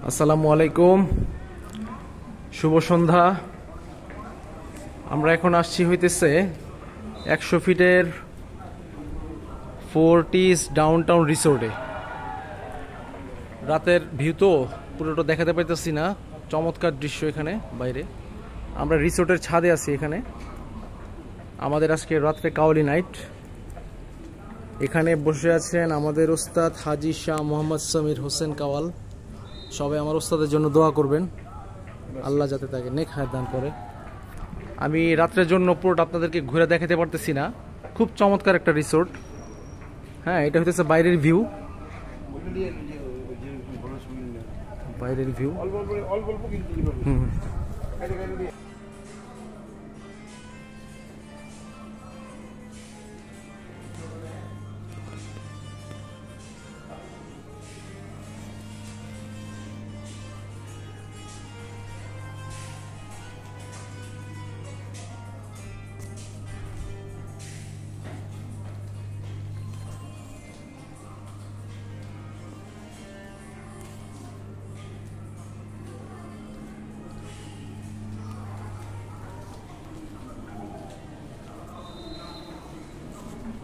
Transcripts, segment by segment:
আসসালামু আলাইকুম, শুভ সন্ধ্যা। আমরা এখন আসছি হইতেছে 100 ফিটের ফোর্টিস ডাউনটাউন রিসোর্টে। রাতের ভিউ তো পুরোটা দেখাতে পাইতেছি না, চমৎকার দৃশ্য এখানে বাইরে। আমরা রিসোর্টের ছাদে আছি এখানে। আমাদের আজকে রাত্রে কাওয়ালি নাইট। এখানে বসে আছেন আমাদের ওস্তাদ হাজি শাহ মোহাম্মদ সমীর হোসেন কাওয়াল। সবাই আমার ওস্তাদের জন্য দোয়া করবেন, আল্লাহ যাতে তাকে নেক হায়াত দান করে। আমি রাত্রের জন্য পুরোটা আপনাদেরকে ঘুরে দেখাতে পারতেছি না, খুব চমৎকার একটা রিসোর্ট। হ্যাঁ, এটা হচ্ছে বাইরের ভিউ। বাইরের ভিউ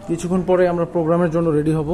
কিছুক্ষণ পরে আমরা প্রোগ্রামের জন্য রেডি হব।